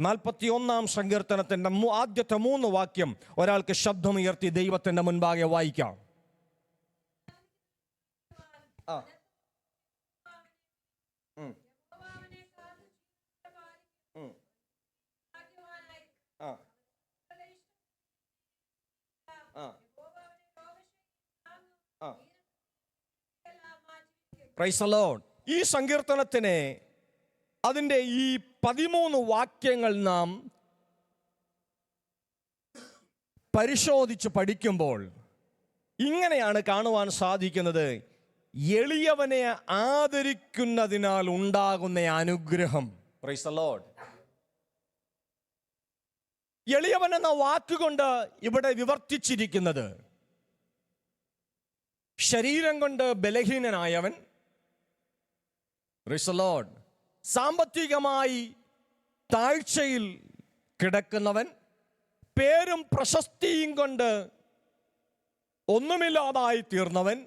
41 സങ്കീർത്തനത്തിന്റെ ആദ്യത്തെ 3 വാക്യം ഒരാൾക്ക് ശബ്ദമുയർത്തി ദൈവത്തിന്റെ മുൻപാകെ വായിക്കാം. Price the Lord. ഈ സങ്കീർത്തനത്തിനെ അതിൻ്റെ ഈ 13 വാക്യങ്ങൾ നാം പരിശോധിച്ച് പഠിക്കുമ്പോൾ ഇങ്ങനെയാണ് കാണുവാൻ സാധിക്കുന്നത്. എളിയവനെ ആദരിക്കുന്നതിനാൽ ഉണ്ടാകുന്ന അനുഗ്രഹം. Price the Lord. എളിയവൻ എന്ന വാക്കുകൊണ്ട് ഇവിടെ വിവർത്തിച്ചിരിക്കുന്നത് ശരീരം കൊണ്ട് ബലഹീനനായവൻ, പ്രൈസ് ദി ലോർഡ്, സാമ്പത്തികമായി താഴ്ചയിൽ കിടക്കുന്നവൻ, പേരും പ്രശസ്തിയും കൊണ്ട് ഒന്നുമില്ലാതായി തീർന്നവൻ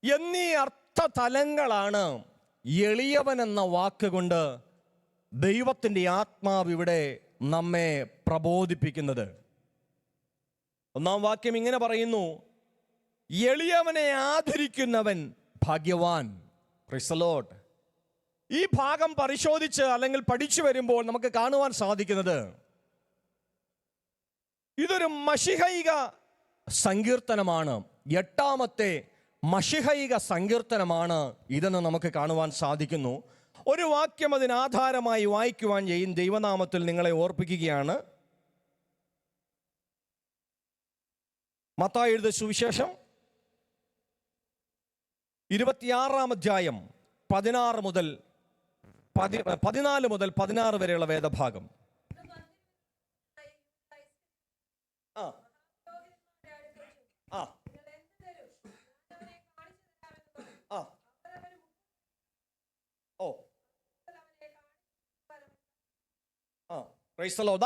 എന്നീ അർത്ഥതലങ്ങളാണ് എളിയവൻ എന്ന വാക്കുകൊണ്ട് ദൈവത്തിൻ്റെ ആത്മാവ് ഇവിടെ നമ്മെ പ്രബോധിപ്പിക്കുന്നത്. 1-ാം വാക്യം ഇങ്ങനെ പറയുന്നു: എളിയവനെ ആദരിക്കുന്നവൻ ഭാഗ്യവാൻ. Price the Lord. ഈ ഭാഗം പരിശോധിച്ച് അല്ലെങ്കിൽ പഠിച്ചു വരുമ്പോൾ നമുക്ക് കാണുവാൻ സാധിക്കുന്നത് ഇതൊരു മശിഹൈക സങ്കീർത്തനമാണ്. 8-ാമത്തെ മശിഹൈക സങ്കീർത്തനമാണ് ഇതെന്ന് നമുക്ക് കാണുവാൻ സാധിക്കുന്നു. ഒരു വാക്യം അതിനാധാരമായി വായിക്കുവാൻ ദൈവനാമത്തിൽ നിങ്ങളെ ഓർപ്പിക്കുകയാണ്. മത്തായി എഴുതിയ സുവിശേഷം 26-ാം അധ്യായം 14 മുതൽ 16 വരെയുള്ള വേദഭാഗം.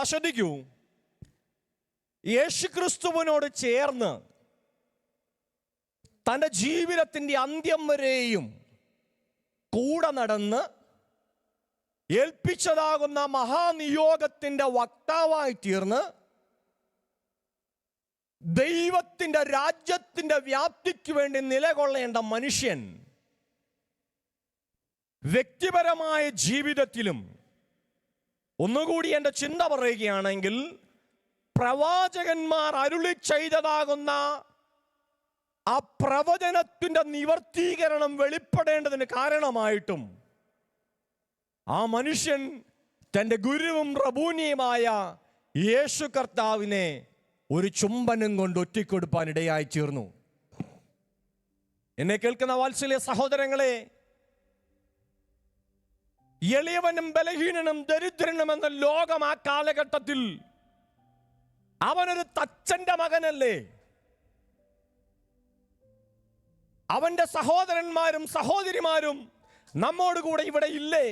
ശ്രദ്ധിക്കൂ. യേശുക്രിസ്തുവിനോട് ചേർന്ന് തൻ്റെ ജീവിതത്തിൻ്റെ അന്ത്യം വരെയും കൂടെ നടന്ന് ഏൽപ്പിച്ചതാകുന്ന മഹാനിയോഗത്തിൻ്റെ വക്താവായി തീർന്ന് ദൈവത്തിൻ്റെ രാജ്യത്തിൻ്റെ വ്യാപ്തിക്ക് വേണ്ടി നിലകൊള്ളേണ്ട മനുഷ്യൻ വ്യക്തിപരമായ ജീവിതത്തിലും, ഒന്നുകൂടി എൻ്റെ ചിന്ത പറയുകയാണെങ്കിൽ, പ്രവാചകന്മാർ അരുളി ചെയ്തതാകുന്ന ആ പ്രവചനത്തിൻ്റെ നിവർത്തീകരണം വെളിപ്പെടേണ്ടതിന് കാരണമായിട്ടും ആ മനുഷ്യൻ തൻ്റെ ഗുരുവും റബൂനിയുമായ യേശു കർത്താവിനെ ഒരു ചുംബനം കൊണ്ട് ഒറ്റിക്കൊടുപ്പാൻ ഇടയായി തീർന്നു. എന്നെ കേൾക്കുന്ന വാത്സല്യ സഹോദരങ്ങളെ, എളിയവനും ബലഹീനനും ദരിദ്രനും എന്ന ലോകം ആ കാലഘട്ടത്തിൽ അവനൊരു തച്ചന്റെ മകനല്ലേ, അവന്റെ സഹോദരന്മാരും സഹോദരിമാരും നമ്മോട് കൂടെ ഇവിടെ ഇല്ലേ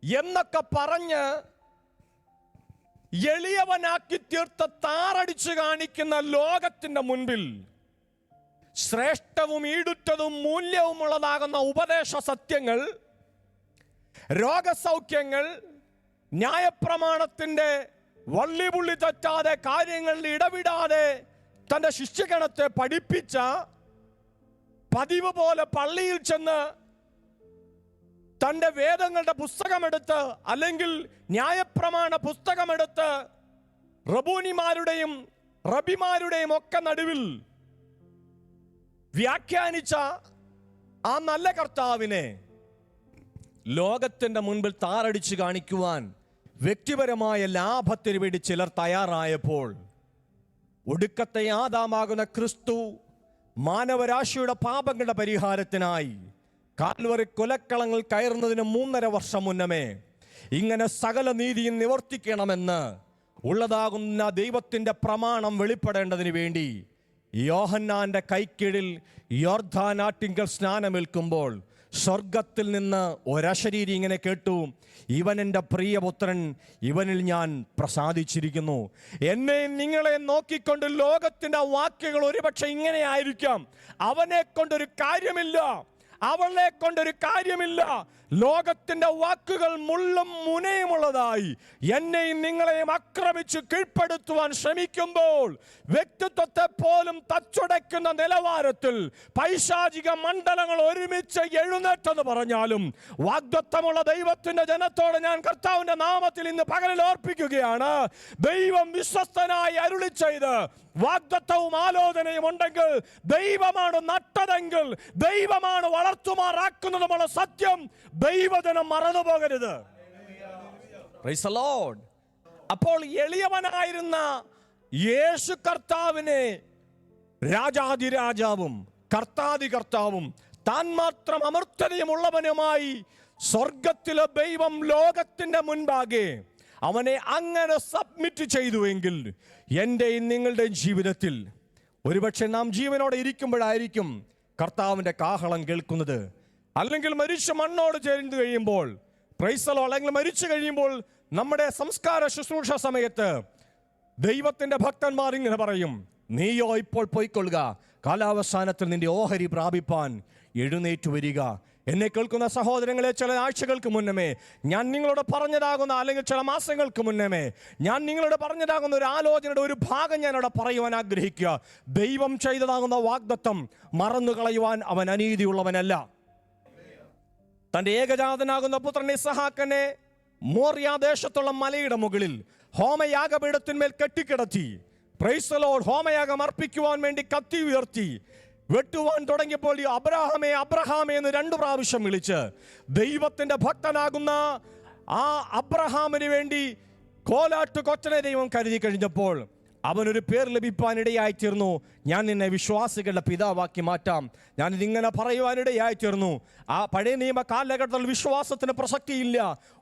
എന്നൊക്കെ പറഞ്ഞ് എളിയവനാക്കി തീർത്ത താറടിച്ചു കാണിക്കുന്ന ലോകത്തിന്റെ മുൻപിൽ ശ്രേഷ്ഠവും ഈടുറ്റതും മൂല്യവുമുള്ളതാകുന്ന ഉപദേശ സത്യങ്ങൾ, രോഗസൗഖ്യങ്ങൾ, ന്യായപ്രമാണത്തിന്റെ വള്ളിപുള്ളി തെറ്റാതെ കാര്യങ്ങളിൽ ഇടവിടാതെ തൻ്റെ ശിഷ്യഗണത്തെ പഠിപ്പിച്ച, പതിവ് പോലെ പള്ളിയിൽ ചെന്ന് തൻ്റെ വേദങ്ങളുടെ പുസ്തകമെടുത്ത് അല്ലെങ്കിൽ ന്യായപ്രമാണ പുസ്തകമെടുത്ത് റബൂനിമാരുടെയും റബിമാരുടെയും ഒക്കെ നടുവിൽ വ്യാഖ്യാനിച്ച ആ നല്ല കർത്താവിനെ ലോകത്തിന്റെ മുൻപിൽ താറടിച്ചു കാണിക്കുവാൻ വ്യക്തിപരമായ ലാഭത്തിന് വേണ്ടി ചിലർ തയ്യാറായപ്പോൾ ഒടുക്കത്തെ ആദാമാകുന്ന ക്രിസ്തു മാനവരാശിയുടെ പാപങ്ങളുടെ പരിഹാരത്തിനായി കാൽവറി കൊലക്കളങ്ങൾ കയറുന്നതിന് 3.5 വർഷം മുന്നമേ ഇങ്ങനെ സകല നീതിയും നിവർത്തിക്കണമെന്ന് ഉള്ളതാകുന്ന ദൈവത്തിൻ്റെ പ്രമാണം വെളിപ്പെടേണ്ടതിന് വേണ്ടി യോഹന്നാന്റെ കൈക്കീഴിൽ യോർദാനാട്ടിങ്കൽ സ്നാനമേൽക്കുമ്പോൾ സ്വർഗത്തിൽ നിന്ന് ഒരശരീരി ഇങ്ങനെ കേട്ടു: ഇവൻ എൻ്റെ പ്രിയപുത്രൻ, ഇവനിൽ ഞാൻ പ്രസാദിച്ചിരിക്കുന്നു. എന്നെ നിങ്ങളെ നോക്കിക്കൊണ്ട് ലോകത്തിൻ്റെ വാക്കുകൾ ഒരുപക്ഷെ ഇങ്ങനെ ആയിരിക്കാം: അവനെ കൊണ്ടൊരു കാര്യമില്ല, അവളെ കൊണ്ടൊരു കാര്യമില്ല, ലോകത്തിന്റെ വാക്കുകൾ മുള്ളും മുനയുമുള്ളതായി എന്നെയും നിങ്ങളെയും ആക്രമിച്ച് കീഴ്പ്പെടുത്തുവാൻ ശ്രമിക്കുമ്പോൾ വ്യക്തിത്വത്തെ പോലും തച്ചുടയ്ക്കുന്ന നിലവാരത്തിൽ പൈശാചിക മണ്ഡലങ്ങൾ ഒരുമിച്ച് എഴുന്നേറ്റെന്ന് പറഞ്ഞാലും വാഗ്ദത്തമുള്ള ദൈവത്തിന്റെ ജനത്തോട് ഞാൻ കർത്താവിന്റെ നാമത്തിൽ ഇന്ന് പകലിൽ ഓർപ്പിക്കുകയാണ്, ദൈവം വിശ്വസ്തനായി അരുളി ചെയ്ത് വാഗ്ദത്തവും ആലോചനയും ഉണ്ടെങ്കിൽ, ദൈവമാണ് നട്ടതെങ്കിൽ ദൈവമാണ് വളർത്തുമാറാക്കുന്നതുമുള്ള സത്യം ദൈവജനം മറന്നു പോകരുത്. Price the Lord. അപ്പോൾ എളിയവനായിരുന്ന യേശു കർത്താവിനെ രാജാതിരാജാവും കർത്താതി കർത്താവും താൻ മാത്രം അമർത്തനയുമുള്ളവനുമായി സ്വർഗത്തിലെ ദൈവം ലോകത്തിന്റെ മുൻപാകെ അവനെ അങ്ങനെ സബ്മിറ്റ് ചെയ്തുവെങ്കിൽ എൻ്റെയും നിങ്ങളുടെയും ജീവിതത്തിൽ ഒരുപക്ഷെ നാം ജീവനോടെ ഇരിക്കുമ്പോഴായിരിക്കും കർത്താവിൻ്റെ കാഹളം കേൾക്കുന്നത്. അല്ലെങ്കിൽ മരിച്ച മണ്ണോട് ചേർന്ന് കഴിയുമ്പോൾ, പ്രൈസ് ദി ലോർഡ്, അല്ലെങ്കിൽ മരിച്ചു കഴിയുമ്പോൾ നമ്മുടെ സംസ്കാര ശുശ്രൂഷ സമയത്ത് ദൈവത്തിൻ്റെ ഭക്തന്മാർ ഇങ്ങനെ പറയും, നീയോ ഇപ്പോൾ പോയിക്കൊള്ളുക, കാലാവസാനത്തിൽ നിന്റെ ഓഹരി പ്രാപിപ്പാൻ എഴുന്നേറ്റു വരിക. എന്നെ കേൾക്കുന്ന സഹോദരങ്ങളെ, ചില ആഴ്ചകൾക്ക് മുന്നമേ ഞാൻ നിങ്ങളോട് പറഞ്ഞതാകുന്ന, അല്ലെങ്കിൽ ചില മാസങ്ങൾക്ക് മുന്നമേ ഞാൻ നിങ്ങളോട് പറഞ്ഞതാകുന്ന ഒരു ആലോചനയുടെ ഒരു ഭാഗം ഞാനവിടെ പറയുവാൻ ആഗ്രഹിക്കുക. ദൈവം ചെയ്തതാകുന്ന വാഗ്ദത്തം മറന്നു കളയുവാൻ അവൻ അനീതിയുള്ളവനല്ല. തൻ്റെ ഏകജാതനാകുന്ന പുത്രൻ ഇസ്ഹാക്കിനെ മോറിയാദേശത്തുള്ള മലയുടെ മുകളിൽ ഹോമയാഗപീഠത്തിന്മേൽ കെട്ടിക്കിടത്തി, പ്രൈസ് ദി ലോർഡ്, ഹോമയാഗം അർപ്പിക്കുവാൻ വേണ്ടി കത്തി ഉയർത്തി വെട്ടുവാൻ തുടങ്ങിയപ്പോൾ ഈ അബ്രഹാമേ അബ്രഹാമേ എന്ന് 2 പ്രാവശ്യം വിളിച്ച് ദൈവത്തിന്റെ ഭക്തനാകുന്ന ആ അബ്രഹാമിന് വേണ്ടി കോലാട്ട് കൊച്ചനെ ദൈവം കരുതി കഴിഞ്ഞപ്പോൾ അവനൊരു പേർ ലഭിപ്പാനിടയായി തീർന്നു. ഞാൻ നിന്നെ വിശ്വാസികളുടെ പിതാവാക്കി മാറ്റാം. ഞാനിതിങ്ങനെ പറയുവാനിടയായി തീർന്നു. ആ പഴയ നിയമ കാലഘട്ടത്തിൽ വിശ്വാസത്തിന് പ്രസക്തിയില്ല.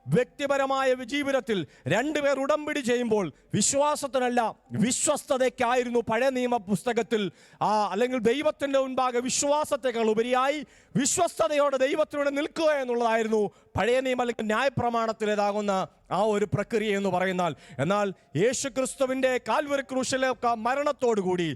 വ്യക്തിപരമായ ജീവിതത്തിൽ 2 പേർ ഉടമ്പടി ചെയ്യുമ്പോൾ വിശ്വാസത്തിനല്ല വിശ്വസ്തതയ്ക്കായിരുന്നു പഴയ നിയമ പുസ്തകത്തിൽ അല്ലെങ്കിൽ ദൈവത്തിൻ്റെ മുൻപാകെ വിശ്വാസത്തെക്കാൾ ഉപരിയായി വിശ്വസ്തതയോടെ ദൈവത്തിനോട് നിൽക്കുക എന്നുള്ളതായിരുന്നു പഴയ നിയമ അല്ലെങ്കിൽ ന്യായപ്രമാണത്തിലേതാകുന്ന ആ ഒരു പ്രക്രിയ എന്ന് പറയുന്നാൽ. എന്നാൽ യേശുക്രിസ്തുവിൻ്റെ കാൽവരി ക്രൂശിലെ മരണത്തോടുകൂടി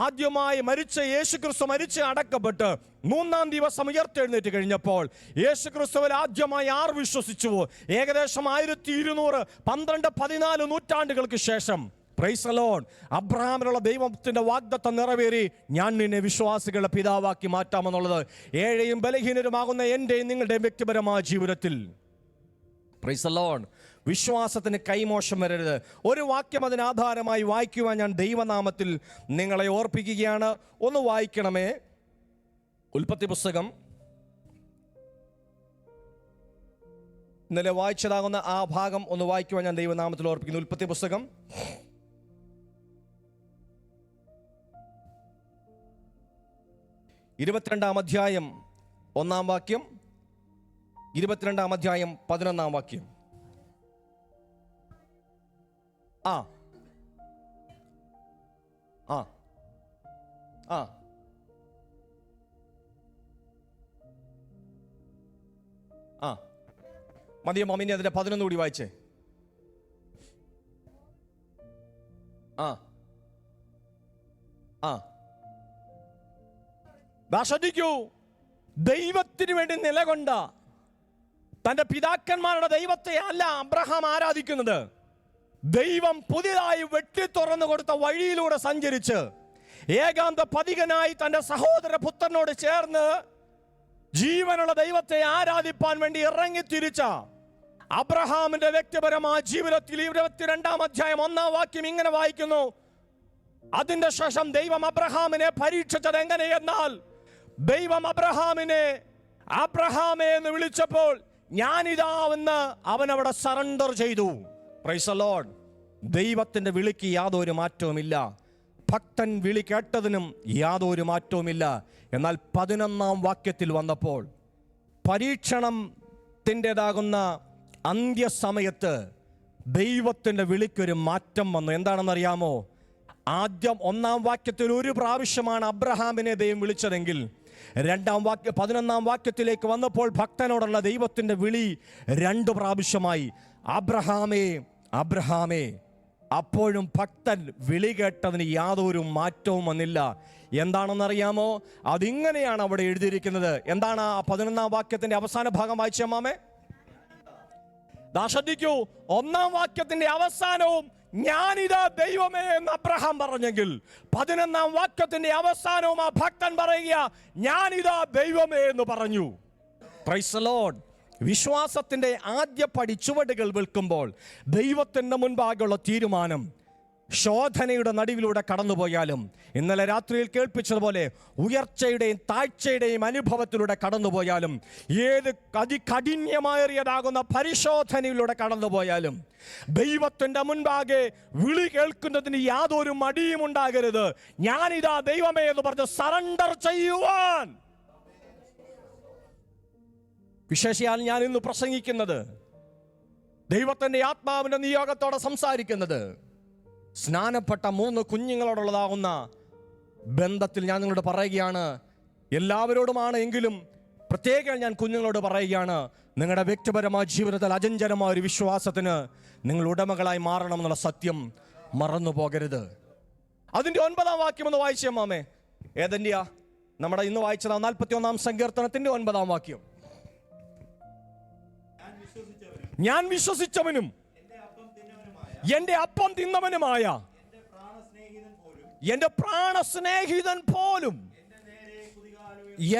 ആദ്യമായി മരിച്ച യേശുക്രിസ്തു മരിച്ച് അടക്കപ്പെട്ട് 3-ാം ദിവസം ഉയർത്തെഴുന്നേറ്റ് കഴിഞ്ഞപ്പോൾ യേശുക്രിസ്തുവിൽ ആദ്യമായി ആർ വിശ്വസിച്ചുവോ? ഏകദേശം 1200 12-14 നൂറ്റാണ്ടുകൾക്ക് ശേഷം, പ്രൈസ് ദി ലോർഡ്, അബ്രഹാമിനുള്ള ദൈവത്തിന്റെ വാഗ്ദത്തം നിറവേറി, ഞാൻ നിന്നെ വിശ്വാസികളുടെ പിതാവാക്കി മാറ്റാമെന്നുള്ളത് ഏഴയും ബലഹീനരുമാകുന്ന എൻ്റെയും നിങ്ങളുടെയും വ്യക്തിപരമായ ജീവിതത്തിൽ, പ്രൈസ് ദി ലോർഡ്, വിശ്വാസത്തിന് കൈമോശം വരരുത്. ഒരു വാക്യം അതിനാധാരമായി വായിക്കുവാൻ ഞാൻ ദൈവനാമത്തിൽ നിങ്ങളെ ഓർപ്പിക്കുകയാണ്. ഒന്ന് വായിക്കണമേ. ഉൽപ്പത്തി പുസ്തകം ഇന്നലെ വായിച്ചതാകുന്ന ആ ഭാഗം ഒന്ന് വായിക്കുവാൻ ഞാൻ ദൈവനാമത്തിൽ ഓർപ്പിക്കുന്നു. ഉൽപ്പത്തി പുസ്തകം 22-ാം അധ്യായം 1-ാം വാക്യം, 22-ാം അധ്യായം 11-ാം വാക്യം. ആ ആ ആ ആ മതിയോ മമ്മിനി? അതിന്റെ 11 കൂടി വായിച്ചേ. ആ ആ ശ്രദ്ധിക്കൂ. ദൈവത്തിന് വേണ്ടി നിലകൊണ്ട തന്റെ പിതാക്കന്മാരുടെ ദൈവത്തെ അല്ല അബ്രഹാം ആരാധിക്കുന്നത്. ദൈവം പുതിയതായി വെട്ടി തുറന്നു കൊടുത്ത വഴിയിലൂടെ സഞ്ചരിച്ച് ഏകാന്ത പതികനായി തന്റെ സഹോദര പുത്രനോട് ചേർന്ന് ജീവനുള്ള ദൈവത്തെ ആരാധിപ്പാൻ വേണ്ടി ഇറങ്ങിത്തിരിച്ച അബ്രഹാമിന്റെ വ്യക്തിപരമായ ജീവിതത്തിൽ 22-ാം അധ്യായം 1-ാം വാക്യം ഇങ്ങനെ വായിക്കുന്നു. അതിന്റെ ശേഷം ദൈവം അബ്രഹാമിനെ പരീക്ഷിച്ചത് എങ്ങനെയെന്നാൽ, ദൈവം അബ്രഹാമിനെ അബ്രഹാമേ എന്ന് വിളിച്ചപ്പോൾ ഞാനിതാവെന്ന് അവൻ അവിടെ സറണ്ടർ ചെയ്തു. Price the Lord. ദൈവത്തിന്റെ വിളിക്ക് യാതൊരു മാറ്റവുമില്ല. ഭക്തൻ വിളി കേട്ടതിനും യാതൊരു മാറ്റവുമില്ല. എന്നാൽ 11-ാം വാക്യത്തിൽ വന്നപ്പോൾ പരീക്ഷണത്തിൻ്റെതാകുന്ന അന്ത്യസമയത്ത് ദൈവത്തിന്റെ വിളിക്കൊരു മാറ്റം വന്നു. എന്താണെന്നറിയാമോ? ആദ്യം 1-ാം വാക്യത്തിൽ ഒരു പ്രാവശ്യമാണ് അബ്രഹാമിനെ ദൈവം വിളിച്ചതെങ്കിൽ 11-ാം വാക്യത്തിലേക്ക് വന്നപ്പോൾ ഭക്തനോടുള്ള ദൈവത്തിന്റെ വിളി 2 പ്രാവശ്യമായി. അബ്രഹാമേ അബ്രഹാമേ. അപ്പോഴും ഭക്തൻ വിളി കേട്ടതിന് യാതൊരു മാറ്റവും വന്നില്ല. എന്താണെന്നറിയാമോ? അതിങ്ങനെയാണ് അവിടെ എഴുതിയിരിക്കുന്നത്. എന്താണ് ആ 11-ാം വാക്യത്തിന്റെ അവസാന ഭാഗം വായിച്ച മാമേ? ശ്രദ്ധിക്കൂ, 1-ാം വാക്യത്തിന്റെ അവസാനവും ഞാനിതാ ദൈവമേ എന്ന് അബ്രഹാം പറഞ്ഞെങ്കിൽ, 11-ാം വാക്യത്തിന്റെ അവസാനവും ആ ഭക്തൻ പറയുക ഞാനിതാ ദൈവമേ എന്ന് പറഞ്ഞു. Price the Lord. വിശ്വാസത്തിന്റെ ആദ്യ പടി ചുവടുകൾ വിൽക്കുമ്പോൾ ദൈവത്തിന്റെ മുൻപാകെയുള്ള തീരുമാനം ശോധനയുടെ നടുവിലൂടെ കടന്നുപോയാലും, ഇന്നലെ രാത്രിയിൽ കേൾപ്പിച്ചതുപോലെ ഉയർച്ചയുടെയും താഴ്ചയുടെയും അനുഭവത്തിലൂടെ കടന്നുപോയാലും, ഏത് അതികഠിന്യമായതാകുന്ന പരിശോധനയിലൂടെ കടന്നുപോയാലും, ദൈവത്തിന്റെ മുൻപാകെ വിളി കേൾക്കുന്നതിന് യാതൊരു മടിയും ഉണ്ടാകരുത്. ഞാനിതാ ദൈവമേ എന്ന് പറഞ്ഞ് സറണ്ടർ ചെയ്യുവാൻ. വിശേഷിയാൽ ഞാൻ ഇന്ന് പ്രസംഗിക്കുന്നത്, ദൈവത്തിന്റെ ആത്മാവിന്റെ നിയോഗത്തോടെ സംസാരിക്കുന്നത് സ്നാനപ്പെട്ട 3 കുഞ്ഞുങ്ങളോടുള്ളതാകുന്ന ബന്ധത്തിൽ ഞാൻ നിങ്ങളോട് പറയുകയാണ്. എല്ലാവരോടുമാണ് എങ്കിലും പ്രത്യേകം ഞാൻ കുഞ്ഞുങ്ങളോട് പറയുകയാണ്, നിങ്ങളുടെ വ്യക്തിപരമായ ജീവിതത്തിൽ അചഞ്ചലമായ ഒരു വിശ്വാസത്തിന് നിങ്ങൾ ഉടമകളായി മാറണമെന്നുള്ള സത്യം മറന്നു പോകരുത്. അതിന്റെ 9-ാം വാക്യം ഒന്ന് വായിച്ചേ മാമേ. ഏതെന്റെയാ? നമ്മുടെ ഇന്ന് വായിച്ചത് 41-ാം സങ്കീർത്തനത്തിന്റെ 9-ാം വാക്യം. ഞാൻ വിശ്വസിച്ചവനും എന്റെ അപ്പം തിന്നവനുമായ എന്റെ പ്രാണസ്നേഹിതൻ പോലും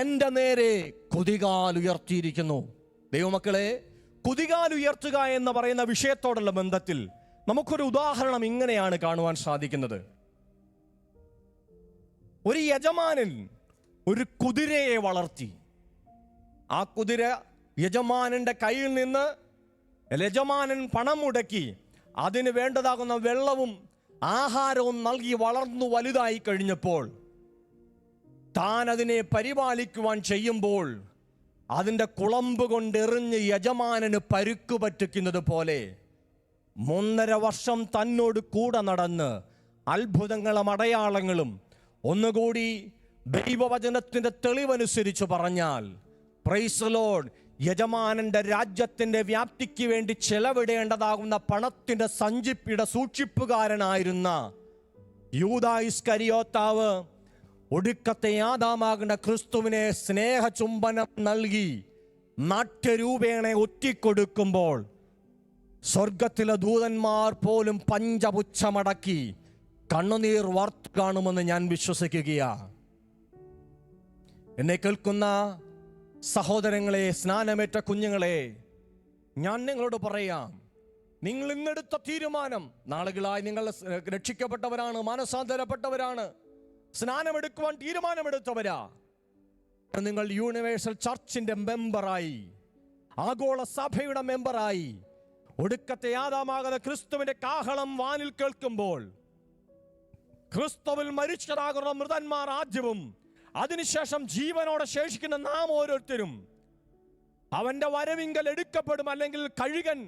എന്റെ നേരെ കുതികാൽ ഉയർത്തിയിരിക്കുന്നു. ദൈവമക്കളെ, കുതികാൽ ഉയർത്തുക എന്ന് പറയുന്ന വിഷയത്തോടുള്ള ബന്ധത്തിൽ നമുക്കൊരു ഉദാഹരണം ഇങ്ങനെയാണ് കാണുവാൻ സാധിക്കുന്നത്. ഒരു യജമാനൻ ഒരു കുതിരയെ വളർത്തി. ആ കുതിര യജമാനന്റെ കയ്യിൽ നിന്ന് യജമാനൻ പണം മുടക്കി അതിന് വേണ്ടതാകുന്ന വെള്ളവും ആഹാരവും നൽകി വളർന്നു വലുതായി കഴിഞ്ഞപ്പോൾ, താൻ അതിനെ പരിപാലിക്കുവാൻ ചെയ്യുമ്പോൾ അതിൻ്റെ കുളമ്പ് കൊണ്ടെറിഞ്ഞ് യജമാനന് പരുക്കു പറ്റിക്കുന്നത് പോലെ 3.5 വർഷം തന്നോട് കൂടെ നടന്ന് അത്ഭുതങ്ങളും അടയാളങ്ങളും, ഒന്നുകൂടി ദൈവവചനത്തിൻ്റെ തെളിവനുസരിച്ച് പറഞ്ഞാൽ, പ്രൈസ് ദി ലോർഡ്, യജമാനന്റെ രാജ്യത്തിന്റെ വ്യാപ്തിക്ക് വേണ്ടി ചെലവിടേണ്ടതാകുന്ന പണത്തിന്റെ സഞ്ചിപ്പിയുടെ സൂക്ഷിപ്പുകാരനായിരുന്ന യൂദാ ഇസ്കരിയോത്താവ് ഒടുക്കത്തെ ആദാമാകുന്ന ക്രിസ്തുവിനെ സ്നേഹചുംബനം നൽകി നാട്യരൂപേണ ഒറ്റിക്കൊടുക്കുമ്പോൾ സ്വർഗത്തിലെ ദൂതന്മാർ പോലും പഞ്ചപുച്ഛമടക്കി കണ്ണുനീർ വാർത്തു കാണുമെന്ന് ഞാൻ വിശ്വസിക്കുകയാണ്. എന്നെ കേൾക്കുന്ന സഹോദരങ്ങളെ, സ്നാനമേറ്റ കുഞ്ഞുങ്ങളെ, ഞാൻ നിങ്ങളോട് പറയാം, നിങ്ങൾ ഇന്നെടുത്ത തീരുമാനം, നാളുകളായി നിങ്ങൾ രക്ഷിക്കപ്പെട്ടവരാണ്, മാനസാന്തരപ്പെട്ടവരാണ്, സ്നാനമെടുക്കുവാൻ തീരുമാനമെടുത്തവരാ. നിങ്ങൾ യൂണിവേഴ്സൽ ചർച്ചിന്റെ മെമ്പറായി, ആഗോള സഭയുടെ മെമ്പറായി, ഒടുക്കത്തെ ആദാമാകുന്ന ക്രിസ്തുവിന്റെ കാഹളം വാനിൽ കേൾക്കുമ്പോൾ, ക്രിസ്തുവിൽ മരിച്ചതാകുന്ന മൃതന്മാർ ആദ്യവും അതിനുശേഷം ജീവനോടെ ശേഷിക്കുന്ന നാം ഓരോരുത്തരും അവന്റെ വരവിങ്കൽ എടുക്കപ്പെടും. അല്ലെങ്കിൽ കഴുകൻ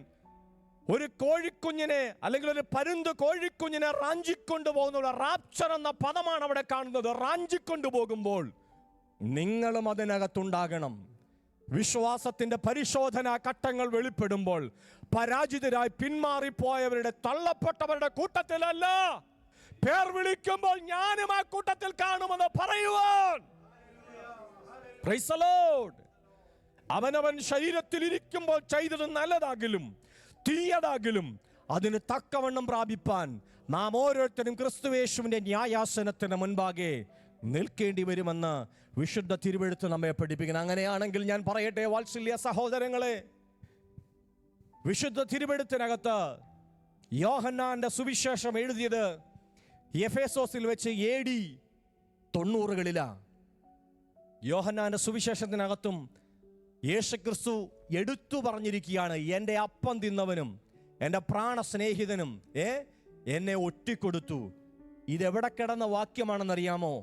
ഒരു കോഴിക്കുഞ്ഞിനെ അല്ലെങ്കിൽ ഒരു പരുന്ത് കോഴിക്കുഞ്ഞിനെ റാഞ്ചിക്കൊണ്ടുപോകുന്ന റാപ്ചർ എന്ന പദമാണ് അവിടെ കാണുന്നത്. റാഞ്ചിക്കൊണ്ടുപോകുമ്പോൾ നിങ്ങളും അതിനകത്തുണ്ടാകണം. വിശ്വാസത്തിന്റെ പരിശോധന ഘട്ടങ്ങൾ വെളിപ്പെടുമ്പോൾ പരാജിതരായി പിന്മാറിപ്പോയവരുടെ, തള്ളപ്പെട്ടവരുടെ കൂട്ടത്തിലല്ല, പേർ വിളിക്കുമ്പോൾ ഞാനും ആ കൂട്ടത്തിൽ കാണുമെന്ന് പറയുവാൻ. Price the Lord. അവനവൻ ശരീരത്തിൽ ഇരിക്കുമ്പോൾ ചെയ്തത് നല്ലതാകിലും തീയതാകിലും അതിന് തക്കവണ്ണം പ്രാപിപ്പാൻ നാം ഓരോരുത്തരും ക്രിസ്തുയേശുവിന്റെ ന്യായാസനത്തിന് മുൻപാകെ നിൽക്കേണ്ടി വരുമെന്ന് വിശുദ്ധ തിരുവെഴുത്ത് നമ്മെ പഠിപ്പിക്കുന്നു. അങ്ങനെയാണെങ്കിൽ ഞാൻ പറയട്ടെ വാത്സല്യ സഹോദരങ്ങളെ, വിശുദ്ധ തിരുവെഴുത്തിനകത്ത് യോഹന്നാന്റെ സുവിശേഷം എഴുതിയത് എഫേസോസിൽ വെച്ച് AD 90-കളിലാണ്. യോഹന്നാന്റെ സുവിശേഷത്തിനകത്തും യേശുക്രിസ്തു എടുത്തു പറഞ്ഞിരിക്കുകയാണ്, എൻ്റെ അപ്പം തിന്നവനും എൻ്റെ പ്രാണസ്നേഹിതനും എന്നെ ഒറ്റിക്കൊടുത്തു. ഇതെവിടെ കിടന്ന വാക്യമാണെന്നറിയാമോ?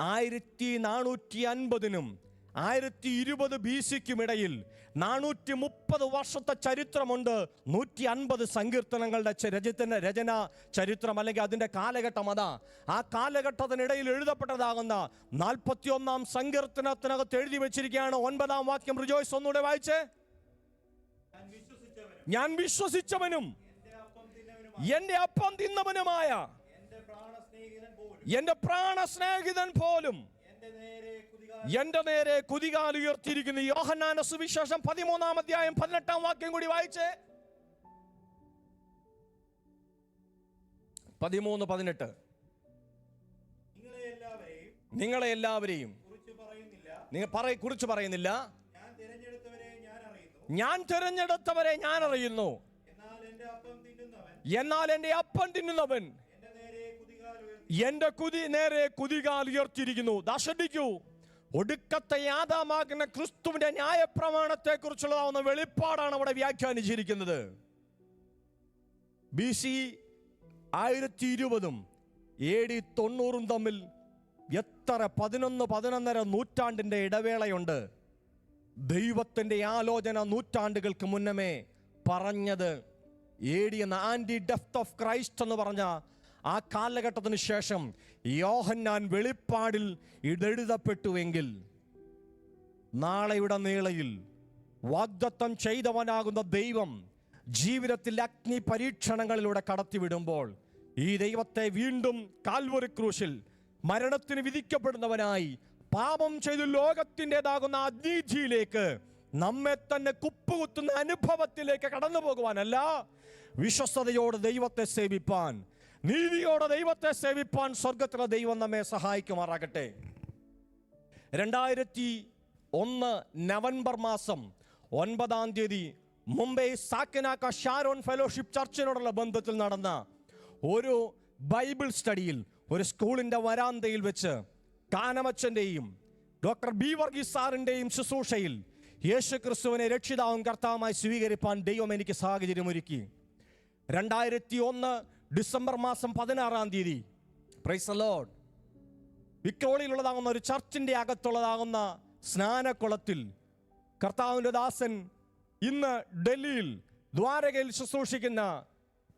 1450-നും 1020 BC-ക്കും ഇടയിൽ 430 വർഷത്തെ ചരിത്രമുണ്ട്. 150 സങ്കീർത്തനങ്ങളുടെ രചന ചരിത്രം, അല്ലെങ്കിൽ അതിൻ്റെ കാലഘട്ടം അതാ. ആ കാലഘട്ടത്തിനിടയിൽ എഴുതപ്പെട്ടതാകുന്ന 41-ാം സങ്കീർത്തനത്തിനകത്ത് എഴുതി വെച്ചിരിക്കുകയാണ് 9-ാം വാക്യം. റിജോയ്സ് ഒന്നുകൂടെ വായിച്ചേ. ഞാൻ വിശ്വസിച്ചവനും എന്റെ അപ്പം തിന്നവനുമായ എന്റെ പ്രാണസ്നേഹിതൻ പോലും എന്റെ നേരെ കുതികാൽ ഉയർത്തിയിരിക്കുന്നു. യോഹന്നാന്റെ സുവിശേഷം 13-ാം അധ്യായം 18-ാം വാക്യം കൂടി വായിച്ചേ. 13-18. നിങ്ങളെ എല്ലാവരെയും കുറിച്ച് പറയുന്നില്ല, ഞാൻ തിരഞ്ഞെടുത്തവരെ ഞാൻ അറിയുന്നു. എന്നാൽ എന്റെ അപ്പം തിന്നുന്നവൻ എന്റെ നേരെ കുതികാൽ ഉയർത്തിയിരിക്കുന്നു. ശ്രദ്ധിക്കൂ, ഒടുക്കത്തെ ആദാമാകുന്ന ക്രിസ്തുവിന്റെ ന്യായപ്രമാണത്തെ കുറിച്ചുള്ളതാവുന്ന വെളിപ്പാടാണ് അവിടെ വ്യാഖ്യാനിച്ചിരിക്കുന്നത്. BC 1020 AD 90 തമ്മിൽ എത്ര 11-11.5 നൂറ്റാണ്ടിന്റെ ഇടവേളയുണ്ട്. ദൈവത്തിന്റെ ആലോചന നൂറ്റാണ്ടുകൾക്ക് മുന്നമേ പറഞ്ഞത് AD എന്ന ആന്റി ഡെത്ത് ഓഫ് ക്രൈസ്റ്റ് എന്ന് പറഞ്ഞ ആ കാലഘട്ടത്തിന് ശേഷം യോഹന്നാൻ വെളിപ്പാടിൽ ഇതെഴുതപ്പെട്ടുവെങ്കിൽ നാളെയുടെ നീളയിൽ വാഗ്ദത്തം ചെയ്തവനാകുന്ന ദൈവം ജീവിതത്തിൽ അഗ്നി പരീക്ഷണങ്ങളിലൂടെ കടത്തിവിടുമ്പോൾ ഈ ദൈവത്തെ വീണ്ടും കാൽവറി ക്രൂശിൽ മരണത്തിന് വിധിക്കപ്പെടുന്നവനായി പാപം ചെയ്തു ലോകത്തിൻ്റെതാകുന്ന അനീതിയിലേക്ക് നമ്മെ തന്നെ കുപ്പുകുത്തുന്ന അനുഭവത്തിലേക്ക് കടന്നു പോകുവാനല്ല, വിശ്വസ്തയോടെ ദൈവത്തെ സേവിപ്പാൻ, നീതിയോടെ ദൈവത്തെ സേവിപ്പാൻ സ്വർഗത്തിലെ ദൈവം നമ്മെ സഹായിക്കുമാറാകട്ടെ. 2001 നവംബർ മാസം 9-ാം തീയതി മുംബൈ സാക്കിനാക്ക ഷാരോൺ ഫെലോഷിപ്പ് ചർച്ചിനോടുള്ള ബന്ധത്തിൽ നടന്ന ഒരു ബൈബിൾ സ്റ്റഡിയിൽ ഒരു സ്കൂളിന്റെ വരാന്തയിൽ വെച്ച് കാനമച്ചന്റെയും ഡോക്ടർ B വർഗീസ് സാറിന്റെയും ശുശ്രൂഷയിൽ യേശു ക്രിസ്തുവിനെ രക്ഷിതാവും കർത്താവുമായി സ്വീകരിപ്പാൻ ദൈവം എനിക്ക് സാഹചര്യമൊരുക്കി. 2001 ഡിസംബർ മാസം 16-ാം തീയതി പ്രൈസ് ദി ലോർഡ് വിക്ടോറിയയിലുള്ളതാകുന്ന ഒരു ചർച്ചിന്റെ അകത്തുള്ളതാകുന്ന സ്നാനക്കുളത്തിൽ കർത്താവിന്റെ ദാസൻ ഇന്ന് ഡൽഹിയിൽ ദ്വാരകയിൽ ശുശ്രൂഷിക്കുന്ന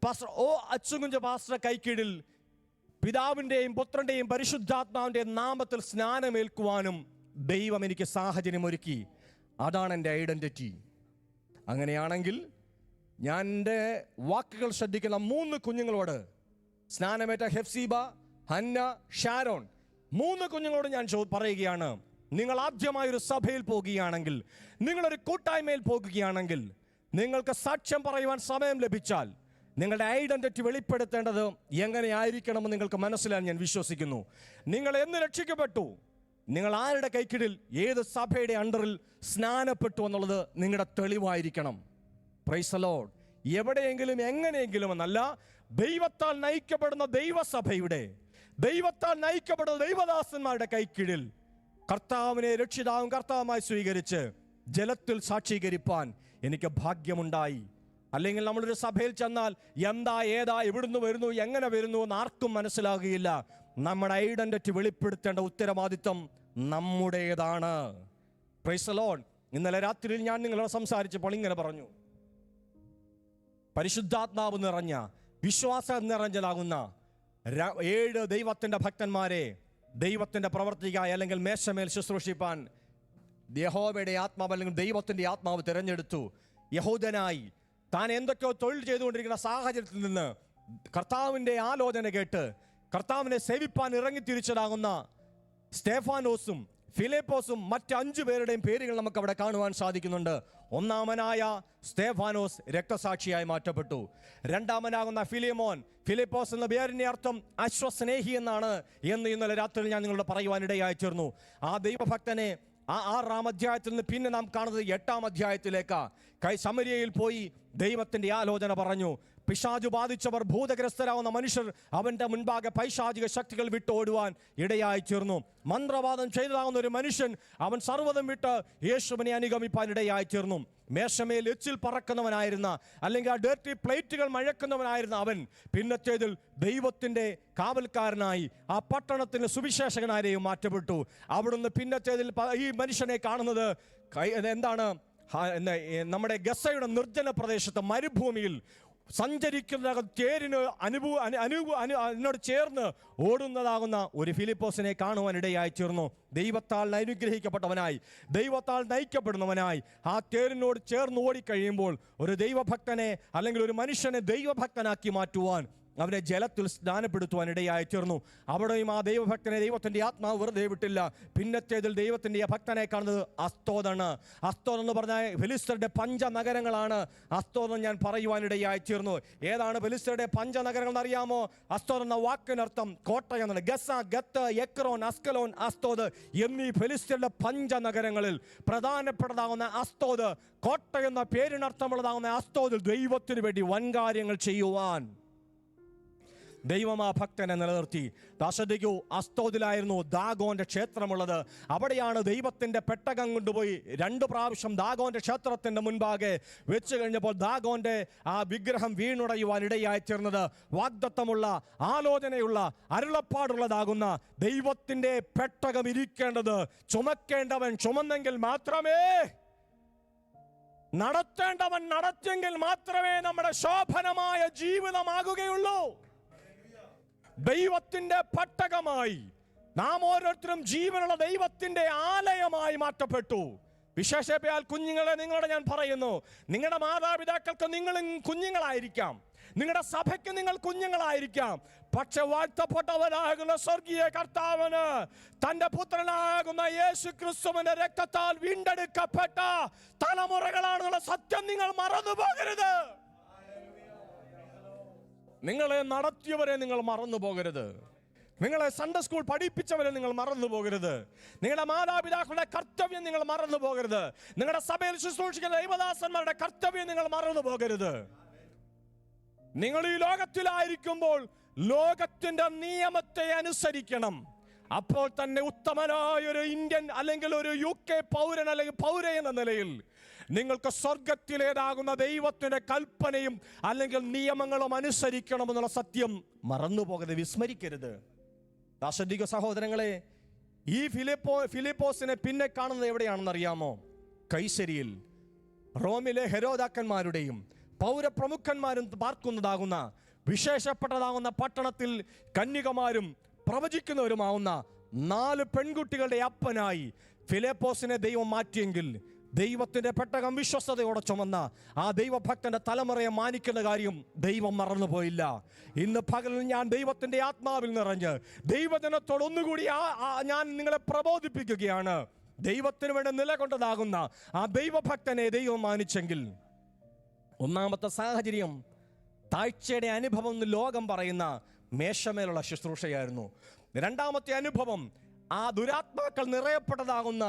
പാസ്റ്റർ O അച്ചുകുഞ്ച പാസ്റ്റർ കൈക്കീഴിൽ പിതാവിൻ്റെയും പുത്രൻ്റെയും പരിശുദ്ധാത്മാവിൻ്റെയും നാമത്തിൽ സ്നാനമേൽക്കുവാനും ദൈവം എനിക്ക് സാഹചര്യമൊരുക്കി. അതാണ് എൻ്റെ ഐഡൻറ്റിറ്റി. അങ്ങനെയാണെങ്കിൽ ഞാൻ എൻ്റെ വാക്കുകൾ ശ്രദ്ധിക്കുന്ന 3 കുഞ്ഞുങ്ങളോട്, സ്നാനമേറ്റ ഹെഫ്സീബ, ഹന്ന, ഷാരോൺ, 3 കുഞ്ഞുങ്ങളോട് ഞാൻ പറയുകയാണ്, നിങ്ങൾ ആദ്യമായൊരു സഭയിൽ പോകുകയാണെങ്കിൽ, നിങ്ങളൊരു കൂട്ടായ്മയിൽ പോകുകയാണെങ്കിൽ, നിങ്ങൾക്ക് സാക്ഷ്യം പറയുവാൻ സമയം ലഭിച്ചാൽ നിങ്ങളുടെ ഐഡന്റിറ്റി വെളിപ്പെടുത്തേണ്ടത് എങ്ങനെയായിരിക്കണമെന്ന് നിങ്ങൾക്ക് മനസ്സിലാൻ ഞാൻ വിശ്വസിക്കുന്നു. നിങ്ങൾ എന്ന് രക്ഷിക്കപ്പെട്ടു, നിങ്ങൾ ആരുടെ കൈക്കീഴിൽ ഏത് സഭയുടെ അണ്ടറിൽ സ്നാനപ്പെട്ടു എന്നുള്ളത് നിങ്ങളുടെ തെളിവായിരിക്കണം. Price the Lord. എവിടെയെങ്കിലും എങ്ങനെയെങ്കിലും എന്നല്ല, ദൈവത്താൽ നയിക്കപ്പെടുന്ന ദൈവസഭയുടെ, ദൈവത്താൽ നയിക്കപ്പെടുന്ന ദൈവദാസന്മാരുടെ കൈക്കീഴിൽ കർത്താവിനെ രക്ഷിതാവും കർത്താവുമായി സ്വീകരിച്ച് ജലത്തിൽ സാക്ഷീകരിപ്പാൻ എനിക്ക് ഭാഗ്യമുണ്ടായി. അല്ലെങ്കിൽ നമ്മളൊരു സഭയിൽ ചെന്നാൽ എന്താ ഏതാ എവിടുന്ന് വരുന്നു എങ്ങനെ വരുന്നു എന്ന് ആർക്കും മനസ്സിലാകുകയില്ല. നമ്മുടെ ഐഡന്റിറ്റി വെളിപ്പെടുത്തേണ്ട ഉത്തരവാദിത്വം നമ്മുടേതാണ്. Price the Lord. ഇന്നലെ രാത്രിയിൽ ഞാൻ നിങ്ങളോട് സംസാരിച്ചപ്പോൾ ഇങ്ങനെ പറഞ്ഞു, പരിശുദ്ധാത്മാവ് നിറഞ്ഞ, വിശ്വാസം നിറഞ്ഞതാകുന്ന 7 ദൈവത്തിന്റെ ഭക്തന്മാരെ ദൈവത്തിന്റെ പ്രവർത്തിക്കായി അല്ലെങ്കിൽ മേശമേൽ ശുശ്രൂഷിപ്പാൻ യഹോവയുടെ ആത്മാവ് അല്ലെങ്കിൽ ദൈവത്തിന്റെ ആത്മാവ് തിരഞ്ഞെടുത്തു. യഹൂദനായി താൻ എന്തൊക്കെയോ തൊഴിൽ ചെയ്തുകൊണ്ടിരിക്കുന്ന സാഹചര്യത്തിൽ നിന്ന് കർത്താവിൻ്റെ ആലോചന കേട്ട് കർത്താവിനെ സേവിപ്പാൻ ഇറങ്ങിത്തിരിച്ചതാകുന്ന സ്തേഫാനോസും ഫിലിപ്പോസും മറ്റ് 5 പേരുടെയും പേരുകൾ നമുക്ക് അവിടെ കാണുവാൻ സാധിക്കുന്നുണ്ട്. ഒന്നാമനായ സ്തേഫാനോസ് രക്തസാക്ഷിയായി മാറ്റപ്പെട്ടു. രണ്ടാമനാകുന്ന ഫിലിപ്പോസ് എന്ന പേരിന്റെ അർത്ഥം അശ്വസ്നേഹി എന്നാണ് എന്ന് ഇന്നലെ രാത്രി ഞാൻ നിങ്ങളോട് പറയുവാനിടയായി തീർന്നു. ആ ദൈവഭക്തനെ ആ 6-ാം അധ്യായത്തിൽ നിന്ന് പിന്നെ നാം കാണുന്നത് 8-ാം അധ്യായത്തിലേക്കാ. ശമര്യയിൽ പോയി ദൈവത്തിന്റെ ആലോചന പറഞ്ഞു. പിശാചു ബാധിച്ചവർ, ഭൂതഗ്രസ്തരാവുന്ന മനുഷ്യർ അവന്റെ മുൻപാകെ പൈശാചിക ശക്തികൾ വിട്ടോടുവാൻ ഇടയായി തീർന്നു. മന്ത്രവാദം ചെയ്തതാകുന്ന ഒരു മനുഷ്യൻ അവൻ സർവ്വതും വിട്ട് യേശുവിനെ അനുഗമിപ്പാൻ ഇടയായി തീർന്നു. മേശമേൽ എച്ചിൽ പറക്കുന്നവനായിരുന്ന അല്ലെങ്കിൽ ആ ഡേർട്ടി പ്ലേറ്റുകൾ മഴക്കുന്നവനായിരുന്ന അവൻ പിന്നത്തേതിൽ ദൈവത്തിന്റെ കാവൽക്കാരനായി ആ പട്ടണത്തിന് സുവിശേഷകനാരെയും മാറ്റപ്പെട്ടു. അവിടുന്ന് പിന്നത്തേതിൽ ഈ മനുഷ്യനെ കാണുന്നത് എന്താണ്? നമ്മുടെ ഗസയുടെ നിർജ്ജന പ്രദേശത്ത് മരുഭൂമിയിൽ സഞ്ചരിക്കുന്ന തേരിന് അതിനോട് ചേർന്ന് ഓടുന്നതാകുന്ന ഒരു ഫിലിപ്പോസിനെ കാണുവാൻ ഇടയായി തീർന്നു. ദൈവത്താൽ അനുഗ്രഹിക്കപ്പെട്ടവനായി, ദൈവത്താൽ നയിക്കപ്പെടുന്നവനായി ആ തേരിനോട് ചേർന്ന് ഓടിക്കഴിയുമ്പോൾ ഒരു ദൈവഭക്തനെ അല്ലെങ്കിൽ ഒരു മനുഷ്യനെ ദൈവഭക്തനാക്കി മാറ്റുവാൻ, അവനെ ജലത്തിൽ സ്നാനപ്പെടുത്തുവാൻ ഇടയായി തീർന്നു. അവിടെയും ആ ദൈവഭക്തനെ ദൈവത്തിൻ്റെ ആത്മാവ് വെറുതെ വിട്ടില്ല. പിന്നത്തേതിൽ ദൈവത്തിൻ്റെ ഭക്തനെ കാണുന്നത് അസ്തോദാണ്. അസ്തോദ് എന്ന് പറഞ്ഞാൽ ഫെലിസ്ത്യരുടെ പഞ്ചനഗരങ്ങളാണ്. അസ്തോദ് ഞാൻ പറയുവാനിടയായി തീർന്നു. ഏതാണ് ഫെലിസ്ത്യരുടെ പഞ്ചനഗരങ്ങൾ എന്നറിയാമോ? അസ്തോദ് എന്ന വാക്കിനർത്ഥം കോട്ടയെന്നാണ്. ഗസ, ഗത്ത്, എക്രോൻ, അസ്കലോൻ, അസ്തോദ് എന്നീ ഫെലിസ്ത്യരുടെ പഞ്ചനഗരങ്ങളിൽ പ്രധാനപ്പെട്ടതാകുന്ന അസ്തോദ്, കോട്ട എന്ന പേരിനർത്ഥമുള്ളതാകുന്ന അസ്തോദിൽ ദൈവത്തിന് വേണ്ടി വൻകാര്യങ്ങൾ ചെയ്യുവാൻ ദൈവം ആ ഭക്തനെ നിലനിർത്തി. ശ്രദ്ധിക്കൂ, അസ്തോദിലായിരുന്നു ദാഗോന്റെ ക്ഷേത്രമുള്ളത്. അവിടെയാണ് ദൈവത്തിൻ്റെ പെട്ടകം കൊണ്ടുപോയി 2 പ്രാവശ്യം ദാഗോന്റെ ക്ഷേത്രത്തിൻ്റെ മുൻപാകെ വെച്ച് കഴിഞ്ഞപ്പോൾ ദാഗോന്റെ ആ വിഗ്രഹം വീണുടയുവാൻ ഇടയായി തീർന്നത്. വാഗ്ദത്തമുള്ള, ആലോചനയുള്ള, അരുളപ്പാടുള്ളതാകുന്ന ദൈവത്തിൻ്റെ പെട്ടകം ഇരിക്കേണ്ടത് ചുമക്കേണ്ടവൻ ചുമന്നെങ്കിൽ മാത്രമേ, നടത്തേണ്ടവൻ നടത്തിയെങ്കിൽ മാത്രമേ നമ്മുടെ ശോഭനമായ ജീവിതമാകുകയുള്ളൂ. ദൈവത്തിന്റെ പെട്ടകമായി നാം ഓരോരുത്തരും ജീവനുള്ള ദൈവത്തിന്റെ ആലയമായി മാറ്റപ്പെട്ടു. വിശേഷപ്പെട്ടാൽ കുഞ്ഞുങ്ങളെ നിങ്ങളോട് ഞാൻ പറയുന്നു, നിങ്ങളുടെ മാതാപിതാക്കൾക്ക് നിങ്ങളും കുഞ്ഞുങ്ങളായിരിക്കാം, നിങ്ങളുടെ സഭയ്ക്ക് നിങ്ങൾ കുഞ്ഞുങ്ങളായിരിക്കാം. പക്ഷെ വാഴ്ത്തപ്പെട്ടവനാകുന്ന സ്വർഗീയ കർത്താവിന് തന്റെ പുത്രനാകുന്ന യേശു ക്രിസ്തുവിന്റെ രക്തത്താൽ വീണ്ടെടുക്കപ്പെട്ട തലമുറകളാണെന്നുള്ള സത്യം നിങ്ങൾ മറന്നു പോകരുത്. നിങ്ങളെ നടത്തിയവരെ നിങ്ങൾ മറന്നു പോകരുത്. നിങ്ങളെ സൺഡേ സ്കൂൾ പഠിപ്പിച്ചവരെ നിങ്ങൾ മറന്നു പോകരുത്. നിങ്ങളുടെ മാതാപിതാക്കളുടെ കർത്തവ്യം നിങ്ങൾ മറന്നു പോകരുത്. നിങ്ങളുടെ സഭയിൽ ശുശ്രൂഷിക്കുന്ന ദൈവദാസന്മാരുടെ കർത്തവ്യം നിങ്ങൾ മറന്നു പോകരുത്. നിങ്ങൾ ഈ ലോകത്തിലായിരിക്കുമ്പോൾ ലോകത്തിന്റെ നിയമത്തെ അനുസരിക്കണം. അപ്പോൾ തന്നെ ഉത്തമനായ ഒരു ഇന്ത്യൻ അല്ലെങ്കിൽ ഒരു UK പൗരൻ അല്ലെങ്കിൽ പൗര എന്ന നിലയിൽ നിങ്ങൾക്ക് സ്വർഗത്തിലേതാകുന്ന ദൈവത്തിന്റെ കൽപ്പനയും അല്ലെങ്കിൽ നിയമങ്ങളും അനുസരിക്കണമെന്നുള്ള സത്യം മറന്നു പോകരുത്, വിസ്മരിക്കരുത്. ശ്രദ്ധിക്കുക സഹോദരങ്ങളെ, ഈ ഫിലിപ്പോസിനെ പിന്നെ കാണുന്നത് എവിടെയാണെന്ന് അറിയാമോ? കൈസരിയിൽ. റോമിലെ ഹെരോദാക്കന്മാരുടെയും പൗരപ്രമുഖന്മാരും പാർക്കുന്നതാകുന്ന വിശേഷപ്പെട്ടതാകുന്ന പട്ടണത്തിൽ കന്യകമാരും പ്രവചിക്കുന്നവരുമാവുന്ന 4 പെൺകുട്ടികളുടെ അപ്പനായി ഫിലിപ്പോസിനെ ദൈവം മാറ്റിയെങ്കിൽ, ദൈവത്തിന്റെ പെട്ടകം വിശ്വസ്തയോടെ ചുമന്ന ആ ദൈവഭക്തന്റെ തലമുറയെ മാനിക്കുന്ന കാര്യം ദൈവം മറന്നുപോയില്ല. ഇന്ന് പകലിൽ ഞാൻ ദൈവത്തിന്റെ ആത്മാവിൽ നിറഞ്ഞ് ദൈവജനത്തോട് ഒന്നുകൂടി ഞാൻ നിങ്ങളെ പ്രബോധിപ്പിക്കുകയാണ്. ദൈവത്തിന് വേണ്ടി നിലകൊണ്ടതാകുന്ന ആ ദൈവഭക്തനെ ദൈവം മാനിച്ചെങ്കിൽ, ഒന്നാമത്തെ സാഹചര്യം താഴ്ചയുടെ അനുഭവം എന്ന് ലോകം പറയുന്ന മേശമേലുള്ള ശുശ്രൂഷയായിരുന്നു. രണ്ടാമത്തെ അനുഭവം ആ ദുരാത്മാക്കൾ നിറയപ്പെട്ടതാകുന്ന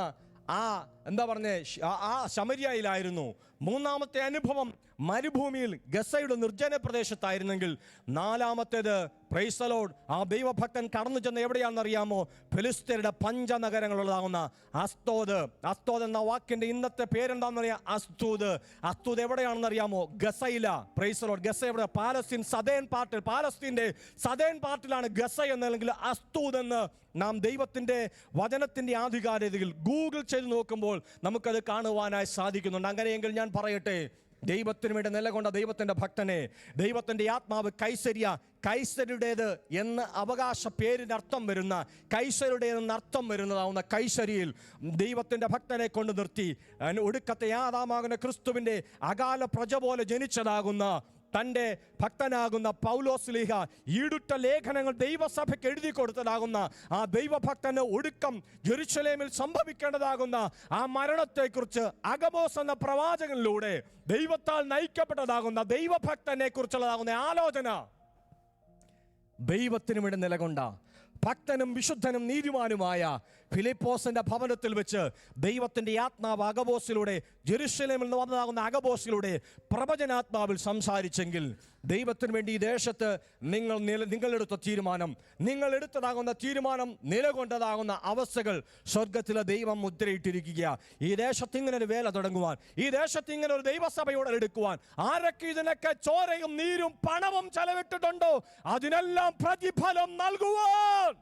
ആ ശമരിയയിലായിരുന്നു. മൂന്നാമത്തെ അനുഭവം മരുഭൂമിയിൽ ഗസയുടെ നിർജ്ജന പ്രദേശത്തായിരുന്നെങ്കിൽ, നാലാമത്തേത് പ്രൈസ് ദി ലോർഡ് ആ ദൈവഭക്തൻ കടന്നു ചെന്ന് എവിടെയാണെന്നറിയാമോ? ഫെലിസ്ത്യരുടെ പഞ്ചനഗരങ്ങളുള്ളതാകുന്ന അസ്തോദ്. അസ്തോദ് എന്ന വാക്കിന്റെ ഇന്നത്തെ പേരെന്താണെന്ന് പറയാം? അസ്തൂദ്. അസ്തൂദ് എവിടെയാണെന്നറിയാമോ? ഗസയില. Praise the Lord. ഗസ എവിടെ? പാലസ്തീന്റെ സദേൺ പാർട്ടിലാണ് ഗസ എന്നല്ലെങ്കിൽ അസ്തൂദ് എന്ന് നാം ദൈവത്തിന്റെ വചനത്തിന്റെ ആധികാരികതയിൽ ഗൂഗിൾ ചെയ്ത് നോക്കുമ്പോൾ നമുക്കത് കാണുവാനായി സാധിക്കുന്നുണ്ട്. അങ്ങനെയെങ്കിൽ ഞാൻ പറയട്ടെ, ദൈവത്തിന് വേണ്ടി നിലകൊണ്ട ദൈവത്തിന്റെ ഭക്തനെ ദൈവത്തിന്റെ ആത്മാവ് കൈസരുടേത് എന്ന് അവകാശ പേരിനർത്ഥം വരുന്ന, കൈസരുടേതെന്ന് അർത്ഥം വരുന്നതാവുന്ന കൈസരിയിൽ ദൈവത്തിന്റെ ഭക്തനെ കൊണ്ട് നിർത്തി ഒടുക്കത്തെ ആദാമാകുന്ന ക്രിസ്തുവിന്റെ അകാല പ്രജ പോലെ ജനിച്ചതാകുന്ന തൻ്റെ ഭക്തനാകുന്ന പൗലോസ്ലീഹ ഈടുറ്റ ലേഖനങ്ങൾ ദൈവസഭയ്ക്ക് എഴുതി കൊടുത്തതാകുന്ന ആ ദൈവഭക്തന് ഒടുക്കം ജെറുസലേമിൽ സംഭവിക്കേണ്ടതാകുന്ന ആ മരണത്തെക്കുറിച്ച് അഗബോസ് എന്ന പ്രവാചകനിലൂടെ ദൈവത്താൽ നയിക്കപ്പെട്ടതാകുന്ന ദൈവഭക്തനെ കുറിച്ചുള്ളതാകുന്ന ആലോചന ദൈവത്തിന് വേണ്ടി നിലകൊണ്ട ഭക്തനും വിശുദ്ധനും നീതിമാനുമായ ഫിലിപ്പോസിന്റെ ഭവനത്തിൽ വെച്ച് ദൈവത്തിന്റെ ആത്മാവ് അഗബോസിലൂടെ, ജെറുസലേമിൽ നിന്ന് വന്നതാകുന്ന അഗബോസിലൂടെ പ്രവചനാത്മാവിൽ സംസാരിച്ചെങ്കിൽ, ദൈവത്തിന് വേണ്ടി ഈ ദേശത്ത് നിങ്ങളെടുത്ത തീരുമാനം നിലകൊണ്ടതാകുന്ന അവസ്ഥകൾ സ്വർഗത്തിലെ ദൈവം മുദ്രയിട്ടിരിക്കുക. ഈ ദേശത്ത് ഇങ്ങനെ ഒരു വേല തുടങ്ങുവാൻ, ഈ ദേശത്ത് ഇങ്ങനെ ഒരു ദൈവസഭയോടെ എടുക്കുവാൻ ആരൊക്കെ ഇതിനൊക്കെ ചോരയും നീരും പണവും ചെലവിട്ടിട്ടുണ്ടോ അതിനെല്ലാം പ്രതിഫലം നൽകുവാൻ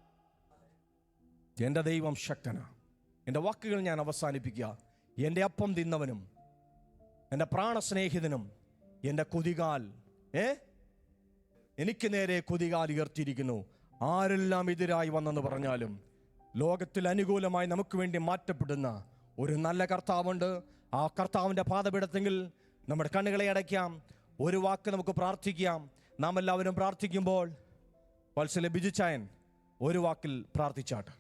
എൻ്റെ ദൈവം ശക്തനാ. എൻ്റെ വാക്കുകൾ ഞാൻ അവസാനിപ്പിക്കുക. എൻ്റെ അപ്പം തിന്നവനും എൻ്റെ പ്രാണസ്നേഹിതനും എൻ്റെ കുതികാൽ എനിക്ക് നേരെ കുതികാൽ ഉയർത്തിയിരിക്കുന്നു. ആരെല്ലാം എതിരായി വന്നെന്ന് പറഞ്ഞാലും ലോകത്തിൽ അനുകൂലമായി നമുക്ക് വേണ്ടി മാറ്റപ്പെടുന്ന ഒരു നല്ല കർത്താവുണ്ട്. ആ കർത്താവിൻ്റെ പാദപീഠത്തെങ്കിൽ നമ്മുടെ കണ്ണുകളെ അടയ്ക്കാം. ഒരു വാക്ക് നമുക്ക് പ്രാർത്ഥിക്കാം. നാം എല്ലാവരും പ്രാർത്ഥിക്കുമ്പോൾ വത്സല ബിജുച്ചായൻ ഒരു വാക്കിൽ പ്രാർത്ഥിച്ചാട്ട്.